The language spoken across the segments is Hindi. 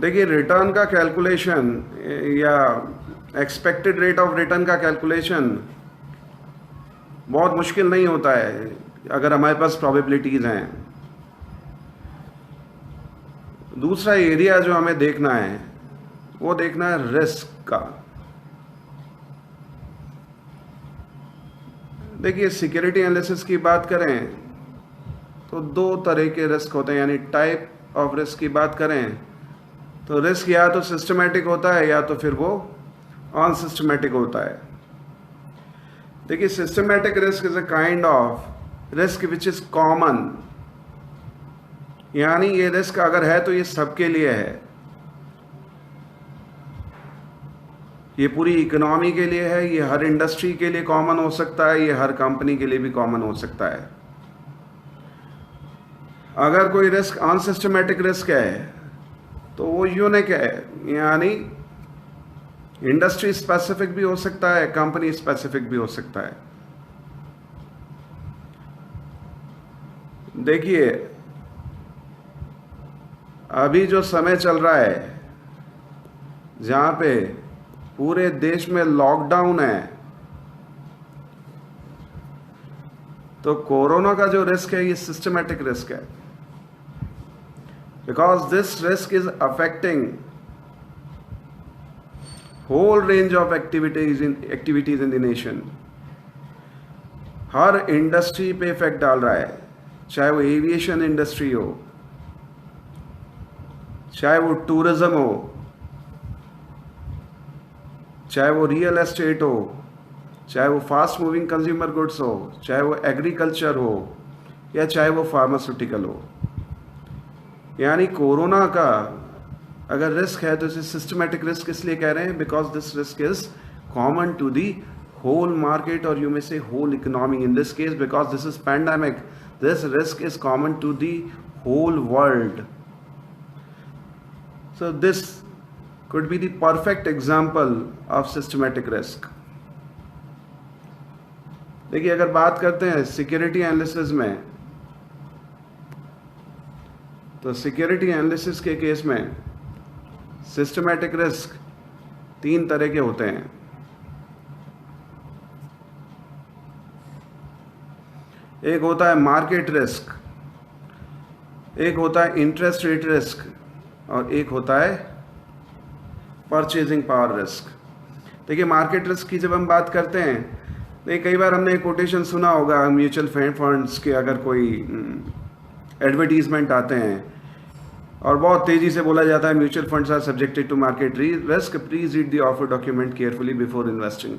देखिए, रिटर्न का कैलकुलेशन या एक्सपेक्टेड रेट ऑफ रिटर्न का कैलकुलेशन बहुत मुश्किल नहीं होता है अगर हमारे पास प्रोबेबिलिटीज़ हैं। दूसरा एरिया जो हमें देखना है वो देखना है रिस्क का। देखिए, सिक्योरिटी एनालिसिस की बात करें तो दो तरह के रिस्क होते हैं, यानी टाइप ऑफ रिस्क की बात करें तो रिस्क या तो सिस्टमेटिक होता है या तो फिर वो अनसिस्टमेटिक होता है। देखिए, systematic risk is a kind of risk which is common, यानी ये रिस्क अगर है तो ये सबके लिए है, ये पूरी इकोनॉमी के लिए है, ये हर इंडस्ट्री के लिए कॉमन हो सकता है, ये हर कंपनी के लिए भी कॉमन हो सकता है। अगर कोई रिस्क अनसिस्टमेटिक रिस्क है तो वो यूनिक है, यानी इंडस्ट्री स्पेसिफिक भी हो सकता है, कंपनी स्पेसिफिक भी हो सकता है। देखिए, अभी जो समय चल रहा है जहां पे पूरे देश में लॉकडाउन है, तो कोरोना का जो रिस्क है ये सिस्टमेटिक रिस्क है, because this risk is affecting whole range of activities in the nation. हर इंडस्ट्री पे इफेक्ट डाल रहा है, चाहे वो एविएशन इंडस्ट्री हो, चाहे वो टूरिज्म हो, चाहे वो रियल एस्टेट हो, चाहे वो फास्ट मूविंग कंज्यूमर गुड्स हो, चाहे वो एग्रीकल्चर हो, या चाहे वो फार्मास्यूटिकल हो। यानी कोरोना का अगर रिस्क है तो इसे सिस्टमेटिक रिस्क इसलिए कह रहे हैं because this risk is common to the whole market, और you may say whole economy. In this case, because this is pandemic, this risk is common to the whole world. So this could be the perfect example of systematic risk. देखिए, अगर बात करते हैं सिक्योरिटी एनालिसिस में, तो सिक्योरिटी एनालिसिस के केस में सिस्टमैटिक रिस्क तीन तरह के होते हैं। एक होता है मार्केट रिस्क, एक होता है इंटरेस्ट रेट रिस्क, और एक होता है परचेजिंग पावर रिस्क। देखिए, मार्केट रिस्क की जब हम बात करते हैं, देखिए कई बार हमने कोटेशन सुना होगा म्यूचुअल फंड्स के, अगर कोई एडवर्टीजमेंट आते हैं और बहुत तेजी से बोला जाता है mutual funds are subjected to market risk, please read the offer document carefully before investing.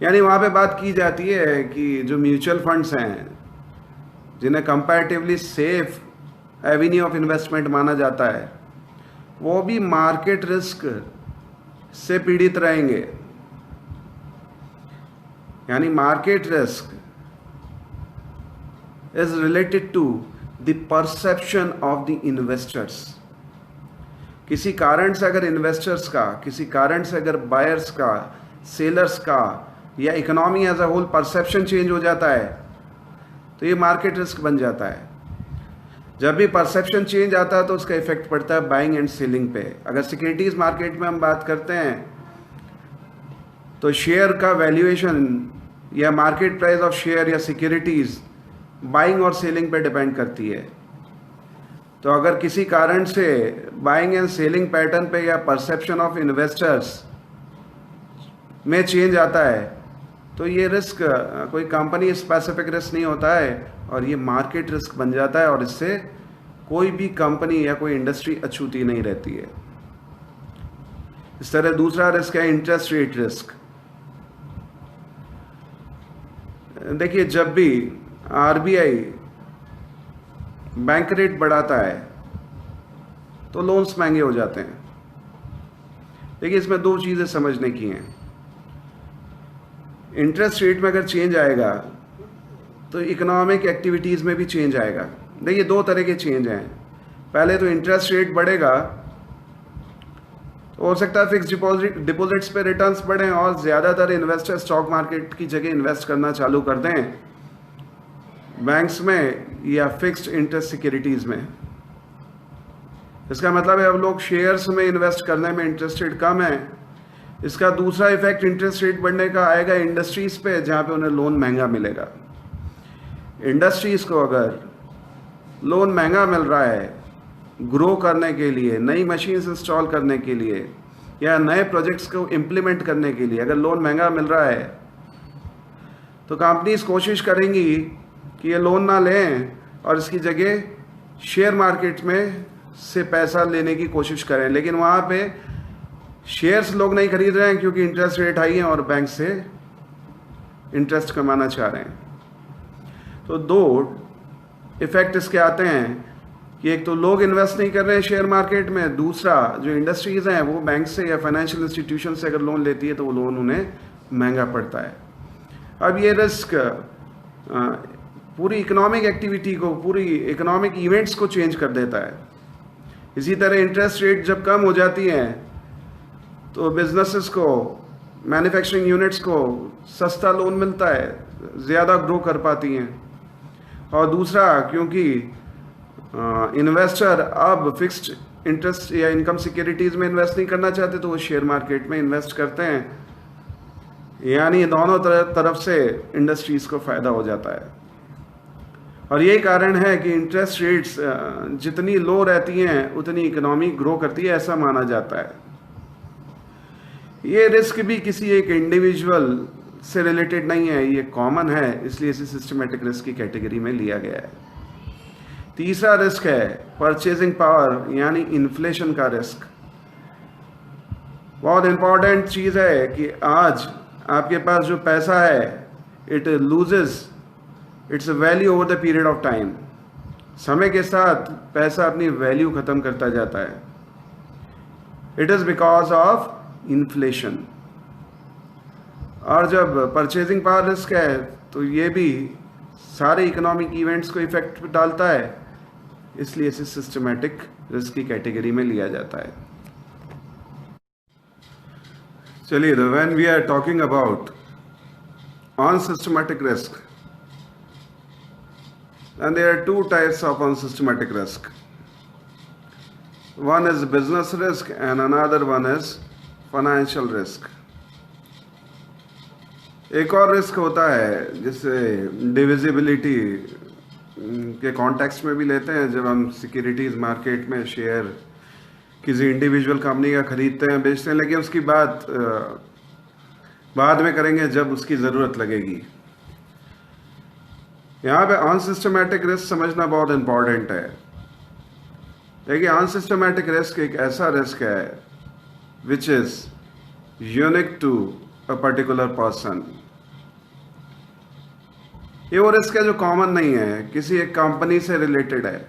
यानी वहाँ पे बात की जाती है कि जो म्यूचुअल फंड्स हैं, जिन्हें comparatively safe Avenue of investment माना जाता है, वो भी मार्केट रिस्क से पीड़ित रहेंगे। यानी market risk is related to the perception of the investors. किसी कारण से अगर इन्वेस्टर्स का, किसी कारण से अगर बायर्स का, सेलर्स का, या economy as a whole perception change हो जाता है तो ये मार्केट रिस्क बन जाता है। जब भी परसेप्शन चेंज आता है तो उसका इफेक्ट पड़ता है बाइंग एंड सेलिंग पे। अगर सिक्योरिटीज मार्केट में हम बात करते हैं तो शेयर का वैल्यूएशन या मार्केट प्राइस ऑफ शेयर या सिक्योरिटीज बाइंग और सेलिंग पे डिपेंड करती है। तो अगर किसी कारण से बाइंग एंड सेलिंग पैटर्न पे या परसेप्शन ऑफ इन्वेस्टर्स में चेंज आता है तो ये रिस्क कोई कंपनी स्पेसिफिक रिस्क नहीं होता है और ये मार्केट रिस्क बन जाता है, और इससे कोई भी कंपनी या कोई इंडस्ट्री अछूती नहीं रहती है। इस तरह दूसरा रिस्क है इंटरेस्ट रेट रिस्क। देखिए, जब भी आरबीआई बैंक रेट बढ़ाता है तो लोन्स महंगे हो जाते हैं। देखिए, इसमें दो चीज़ें समझने की हैं। इंटरेस्ट रेट में अगर चेंज आएगा तो इकोनॉमिक एक्टिविटीज़ में भी चेंज आएगा। देखिए, दो तरह के चेंज हैं। पहले तो इंटरेस्ट रेट बढ़ेगा तो हो सकता है फिक्स डिपॉजिट्स पे रिटर्न्स बढ़ें और ज़्यादातर इन्वेस्टर स्टॉक मार्केट की जगह इन्वेस्ट करना चालू कर दें बैंक्स में या फिक्स्ड इंटरेस्ट सिक्योरिटीज़ में। इसका मतलब है अब लोग शेयर्स में इन्वेस्ट करने में इंटरेस्टेड कम है। इसका दूसरा इफेक्ट इंटरेस्ट रेट बढ़ने का आएगा इंडस्ट्रीज पे, जहाँ पे उन्हें लोन महंगा मिलेगा। इंडस्ट्रीज को अगर लोन महंगा मिल रहा है ग्रो करने के लिए, नई मशीन्स इंस्टॉल करने के लिए या नए प्रोजेक्ट्स को इम्प्लीमेंट करने के लिए अगर लोन महंगा मिल रहा है, तो कंपनीज कोशिश करेंगी कि ये लोन ना लें और इसकी जगह शेयर मार्केट में से पैसा लेने की कोशिश करें। लेकिन वहाँ पे शेयर्स लोग नहीं खरीद रहे हैं क्योंकि इंटरेस्ट रेट हाई है और बैंक से इंटरेस्ट कमाना चाह रहे हैं। तो दो इफेक्ट इसके आते हैं कि एक तो लोग इन्वेस्ट नहीं कर रहे हैं शेयर मार्केट में, दूसरा जो इंडस्ट्रीज हैं वो बैंक से या फाइनेंशियल इंस्टीट्यूशन से अगर लोन लेती है तो वो लोन उन्हें महंगा पड़ता है। अब ये रिस्क पूरी इकोनॉमिक एक्टिविटी को, पूरी इकोनॉमिक इवेंट्स को चेंज कर देता है। इसी तरह इंटरेस्ट रेट जब कम हो जाती हैं तो बिजनेसेस को, मैन्युफैक्चरिंग यूनिट्स को सस्ता लोन मिलता है, ज़्यादा ग्रो कर पाती हैं। और दूसरा, क्योंकि इन्वेस्टर अब फिक्स्ड इंटरेस्ट या इनकम सिक्योरिटीज़ में इन्वेस्ट नहीं करना चाहते तो वो शेयर मार्केट में इन्वेस्ट करते हैं, यानी दोनों तरफ से इंडस्ट्रीज़ को फ़ायदा हो जाता है। और यही कारण है कि इंटरेस्ट रेट्स जितनी लो रहती हैं उतनी इकोनॉमी ग्रो करती है, ऐसा माना जाता है। ये रिस्क भी किसी एक इंडिविजुअल से रिलेटेड नहीं है, ये कॉमन है, इसलिए इसे सिस्टमेटिक रिस्क की कैटेगरी में लिया गया है। तीसरा रिस्क है परचेजिंग पावर, यानी इन्फ्लेशन का रिस्क। बहुत इंपॉर्टेंट चीज़ है कि आज आपके पास जो पैसा है it loses it's value over the period of time. समय के साथ पैसा अपनी वैल्यू खत्म करता जाता है। It is because of inflation. और जब परचेजिंग पावर रिस्क है तो ये भी सारे इकोनॉमिक इवेंट्स को इफेक्ट डालता है, इसलिए इसे सिस्टमैटिक रिस्क की कैटेगरी में लिया जाता है। चलिए, when we are talking about unsystematic risk, and there are two types of unsystematic risk. One is business risk and another one is financial risk. एक और रिस्क होता है जिसे डिविजिबिलिटी के कॉन्टेक्स्ट में भी लेते हैं, जब हम सिक्योरिटीज़ मार्केट में शेयर किसी इंडिविजुअल कंपनी का खरीदते हैं, बेचते हैं, लेकिन उसकी बात बाद में करेंगे जब उसकी ज़रूरत लगेगी। यहाँ पे अनसिस्टमैटिक रिस्क समझना बहुत इंपॉर्टेंट है। देखिए, अनसिस्टमैटिक रिस्क एक ऐसा रिस्क है which is unique to a particular person. ये वो रिस्क है जो कॉमन नहीं है, किसी एक कंपनी से रिलेटेड है।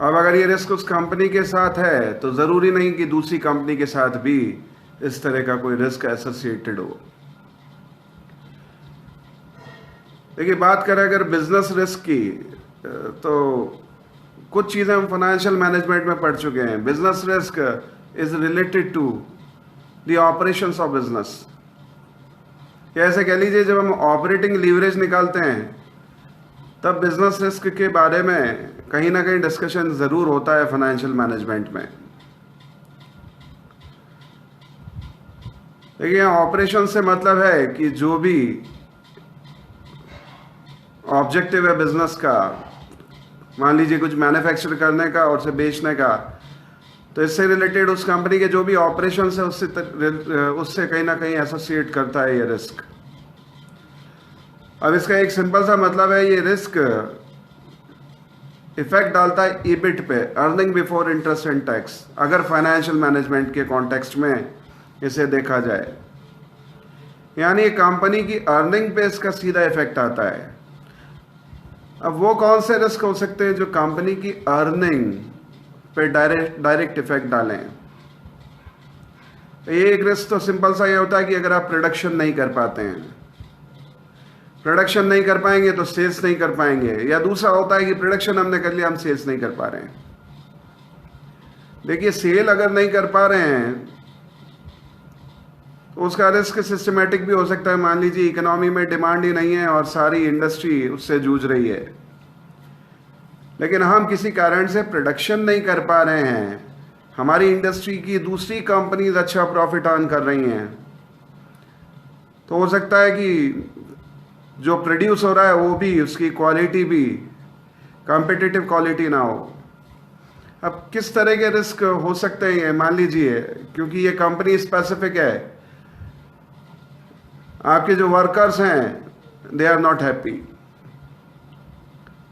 अब अगर ये रिस्क उस कंपनी के साथ है तो ज़रूरी नहीं कि दूसरी कंपनी के साथ भी इस तरह का कोई रिस्क एसोसिएटेड हो। देखिए, बात करें अगर बिजनेस रिस्क की, तो कुछ चीज़ें हम फाइनेंशियल मैनेजमेंट में पढ़ चुके हैं। Business risk is related to the operations of business. ऐसे कह लीजिए, जब हम ऑपरेटिंग लीवरेज निकालते हैं तब बिजनेस रिस्क के बारे में कहीं ना कहीं डिस्कशन ज़रूर होता है फाइनेंशियल मैनेजमेंट में। देखिए, ऑपरेशन से मतलब है कि जो भी ऑब्जेक्टिव है बिजनेस का, मान लीजिए कुछ मैन्युफैक्चर करने का और उसे बेचने का, तो इससे रिलेटेड उस कंपनी के जो भी ऑपरेशंस है उससे कहीं ना कहीं एसोसिएट करता है ये रिस्क। अब इसका एक सिंपल सा मतलब है, ये रिस्क इफेक्ट डालता है ईबिट पे, earning before interest and tax, अगर फाइनेंशियल मैनेजमेंट के कॉन्टेक्स्ट में इसे देखा जाए। यानी कंपनी की अर्निंग पे इसका सीधा इफेक्ट आता है। अब वो कौन से रिस्क हो सकते हैं जो कंपनी की अर्निंग पे डायरेक्ट इफेक्ट डालें? एक रिस्क तो सिंपल सा ये होता है कि अगर आप प्रोडक्शन नहीं कर पाते हैं, प्रोडक्शन नहीं कर पाएंगे तो सेल्स नहीं कर पाएंगे, या दूसरा होता है कि प्रोडक्शन हमने कर लिया, हम सेल्स नहीं कर पा रहे हैं। देखिए, सेल अगर नहीं कर पा रहे हैं तो उसका रिस्क सिस्टमेटिक भी हो सकता है। मान लीजिए इकोनॉमी में डिमांड ही नहीं है और सारी इंडस्ट्री उससे जूझ रही है, लेकिन हम किसी कारण से प्रोडक्शन नहीं कर पा रहे हैं, हमारी इंडस्ट्री की दूसरी कंपनीज अच्छा प्रॉफिट अर्न कर रही हैं, तो हो सकता है कि जो प्रोड्यूस हो रहा है वो भी, उसकी क्वालिटी भी कॉम्पिटिटिव क्वालिटी ना हो। अब किस तरह के रिस्क हो सकते हैं ये, मान लीजिए, क्योंकि ये कंपनी स्पेसिफिक है, आपके जो वर्कर्स हैं they are not happy.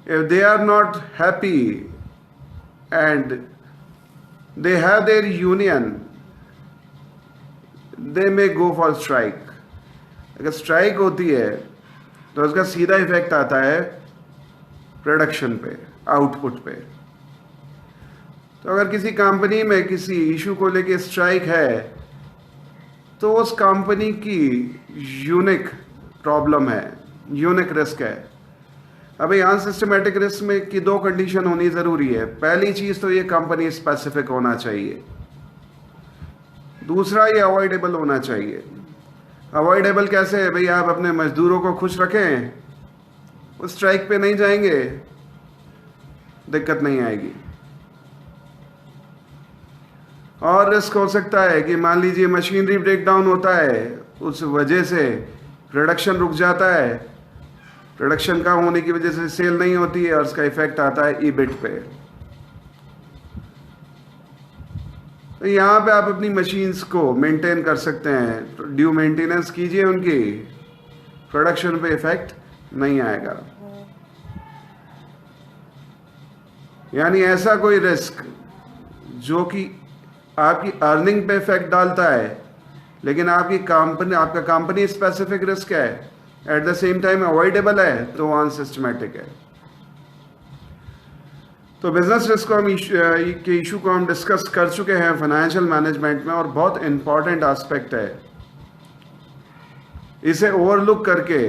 If they are not happy and they have their union, they may go for strike. अगर स्ट्राइक होती है तो उसका सीधा इफेक्ट आता है प्रोडक्शन पे, आउटपुट पे। तो अगर किसी कंपनी में किसी इशू को लेके स्ट्राइक है तो उस कंपनी की यूनिक प्रॉब्लम है, यूनिक रिस्क है। अब यहाँ सिस्टमेटिक रिस्क में की दो कंडीशन होनी ज़रूरी है। पहली चीज़ तो ये कंपनी स्पेसिफिक होना चाहिए, दूसरा ये अवॉइडेबल होना चाहिए। अवॉइडेबल कैसे है भाई? आप अपने मजदूरों को खुश रखें, वो स्ट्राइक पे नहीं जाएंगे, दिक्कत नहीं आएगी। और रिस्क हो सकता है कि मान लीजिए मशीनरी ब्रेक डाउन होता है, उस वजह से प्रोडक्शन रुक जाता है, प्रोडक्शन कम होने की वजह से सेल नहीं होती है और उसका इफेक्ट आता है ईबिट पे। तो यहाँ पे आप अपनी मशीन्स को मेंटेन कर सकते हैं, ड्यू मेंटेनेंस कीजिए उनकी, प्रोडक्शन पे इफेक्ट नहीं आएगा। यानी ऐसा कोई रिस्क जो कि आपकी अर्निंग पे इफेक्ट डालता है, लेकिन आपकी कंपनी, आपका कंपनी स्पेसिफिक रिस्क है, at the same time avoidable है, तो अनसिस्टमेटिक है। तो बिजनेस रिस्क को हम के इशू को हम डिस्कस कर चुके हैं फाइनेंशियल मैनेजमेंट में, और बहुत इंपॉर्टेंट एस्पेक्ट है। इसे ओवरलुक करके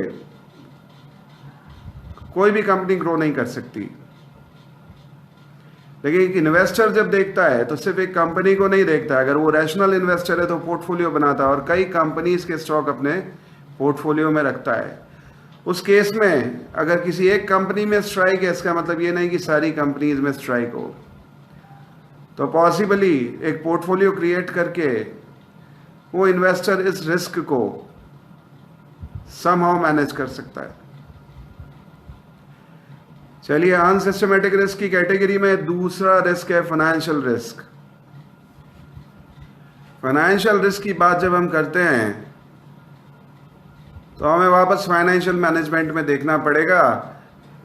कोई भी कंपनी ग्रो नहीं कर सकती। लेकिन एक इन्वेस्टर जब देखता है तो सिर्फ एक कंपनी को नहीं देखता है। अगर वो रैशनल इन्वेस्टर है तो पोर्टफोलियो बनाता है और कई कंपनीज के स्टॉक अपने पोर्टफोलियो में रखता है। उस केस में अगर किसी एक कंपनी में स्ट्राइक है, इसका मतलब ये नहीं कि सारी कंपनीज में स्ट्राइक हो। तो पॉसिबली एक पोर्टफोलियो क्रिएट करके वो इन्वेस्टर इस रिस्क को समहाउ मैनेज कर सकता है। चलिए, अनसिस्टमेटिक रिस्क की कैटेगरी में दूसरा रिस्क है फाइनेंशियल रिस्क। फाइनेंशियल रिस्क की बात जब हम करते हैं तो हमें वापस फाइनेंशियल मैनेजमेंट में देखना पड़ेगा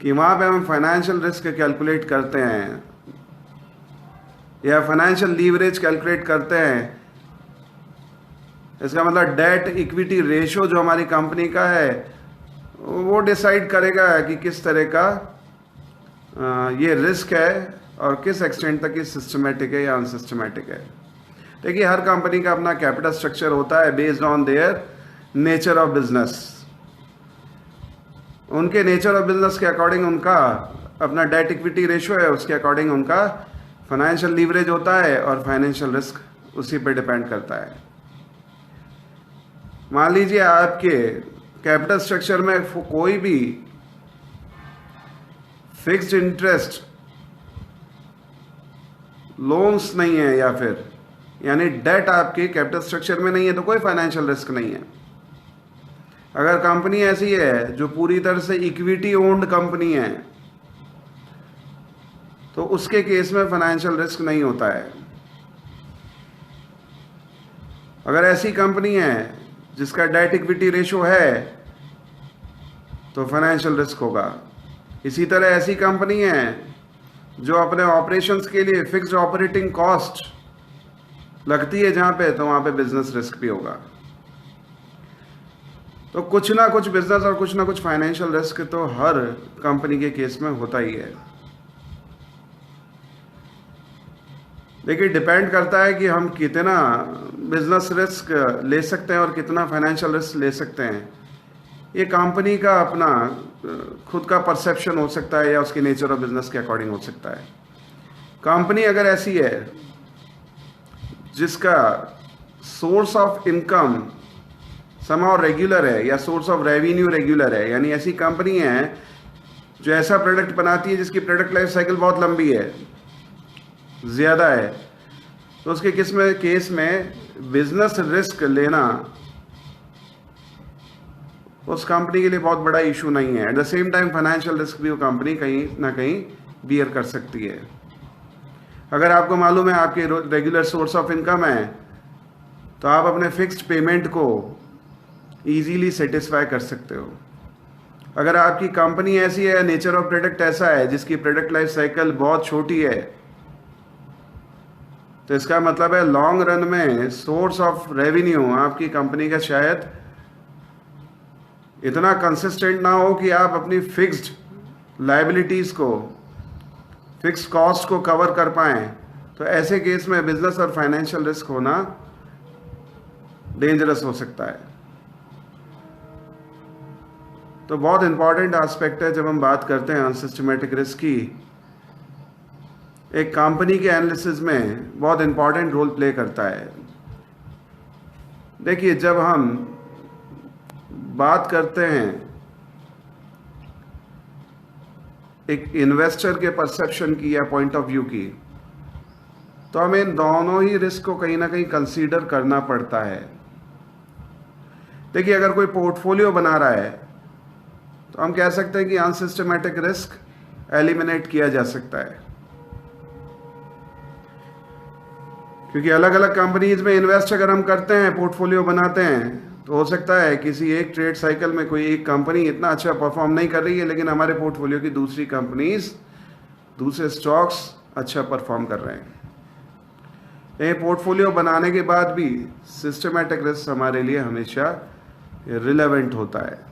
कि वहाँ पे हम फाइनेंशियल रिस्क कैलकुलेट करते हैं या फाइनेंशियल लीवरेज कैलकुलेट करते हैं। इसका मतलब डेट इक्विटी रेशो जो हमारी कंपनी का है वो डिसाइड करेगा कि किस तरह का ये रिस्क है और किस एक्सटेंट तक ये सिस्टमेटिक है या अनसिस्टमेटिक है। देखिए, हर कंपनी का अपना कैपिटल स्ट्रक्चर होता है based on their nature of business. उनके नेचर ऑफ बिजनेस के अकॉर्डिंग उनका अपना डेट इक्विटी रेशियो है, उसके अकॉर्डिंग उनका फाइनेंशियल लीवरेज होता है और फाइनेंशियल रिस्क उसी पे डिपेंड करता है। मान लीजिए आपके कैपिटल स्ट्रक्चर में कोई भी फिक्स्ड इंटरेस्ट लोन्स नहीं है, या फिर यानी डेट आपके कैपिटल स्ट्रक्चर में नहीं है, तो कोई फाइनेंशियल रिस्क नहीं है। अगर कंपनी ऐसी है जो पूरी तरह से इक्विटी ओन्ड कंपनी है तो उसके केस में फाइनेंशियल रिस्क नहीं होता है। अगर ऐसी कंपनी है जिसका डेट इक्विटी रेशो है तो फाइनेंशियल रिस्क होगा। इसी तरह ऐसी कंपनी है जो अपने ऑपरेशंस के लिए फिक्स्ड ऑपरेटिंग कॉस्ट लगती है जहां पे, तो वहां पे बिजनेस रिस्क भी होगा। तो कुछ ना कुछ बिजनेस और कुछ ना कुछ फाइनेंशियल रिस्क तो हर कंपनी के केस में होता ही है। लेकिन डिपेंड करता है कि हम कितना बिजनेस रिस्क ले सकते हैं और कितना फाइनेंशियल रिस्क ले सकते हैं। ये कंपनी का अपना खुद का परसेप्शन हो सकता है या उसके नेचर ऑफ बिजनेस के अकॉर्डिंग हो सकता है। कंपनी अगर ऐसी है जिसका source of income somehow regular है या सोर्स ऑफ रेवेन्यू रेगुलर है, यानी ऐसी कंपनी है जो ऐसा प्रोडक्ट बनाती है जिसकी प्रोडक्ट लाइफ साइकिल बहुत लंबी है, ज़्यादा है, तो उसके केस में बिजनेस रिस्क लेना उस कंपनी के लिए बहुत बड़ा इशू नहीं है। At the same time financial risk भी वो कंपनी कहीं ना कहीं बियर कर सकती है। अगर आपको मालूम है आपके रेगुलर सोर्स ऑफ इनकम है, तो आप अपने फिक्स्ड पेमेंट को इजीली सेटिस्फाई कर सकते हो। अगर आपकी कंपनी ऐसी है, नेचर ऑफ प्रोडक्ट ऐसा है जिसकी प्रोडक्ट लाइफ साइकिल बहुत छोटी है, तो इसका मतलब है लॉन्ग रन में सोर्स ऑफ रेवेन्यू आपकी कंपनी का शायद इतना कंसिस्टेंट ना हो कि आप अपनी फिक्स्ड लायबिलिटीज को, फिक्स्ड कॉस्ट को कवर कर पाएं। तो ऐसे केस में बिजनेस और फाइनेंशियल रिस्क होना डेंजरस हो सकता है। तो बहुत इंपॉर्टेंट एस्पेक्ट है जब हम बात करते हैं अनसिस्टमेटिक रिस्क की, एक कंपनी के एनालिसिस में बहुत इंपॉर्टेंट रोल प्ले करता है। देखिए, जब हम बात करते हैं एक इन्वेस्टर के परसेप्शन की या पॉइंट ऑफ व्यू की, तो हमें इन दोनों ही रिस्क को कहीं ना कहीं कंसीडर करना पड़ता है। देखिए, अगर कोई पोर्टफोलियो बना रहा है तो हम कह सकते हैं कि अनसिस्टमेटिक रिस्क एलिमिनेट किया जा सकता है, क्योंकि अलग अलग कंपनीज में इन्वेस्ट अगर हम करते हैं, पोर्टफोलियो बनाते हैं, तो हो सकता है किसी एक ट्रेड साइकिल में कोई एक कंपनी इतना अच्छा परफॉर्म नहीं कर रही है, लेकिन हमारे पोर्टफोलियो की दूसरी कंपनीज, दूसरे स्टॉक्स अच्छा परफॉर्म कर रहे हैं। ये पोर्टफोलियो बनाने के बाद भी सिस्टमेटिक रिस्क हमारे लिए हमेशा रिलेवेंट होता है।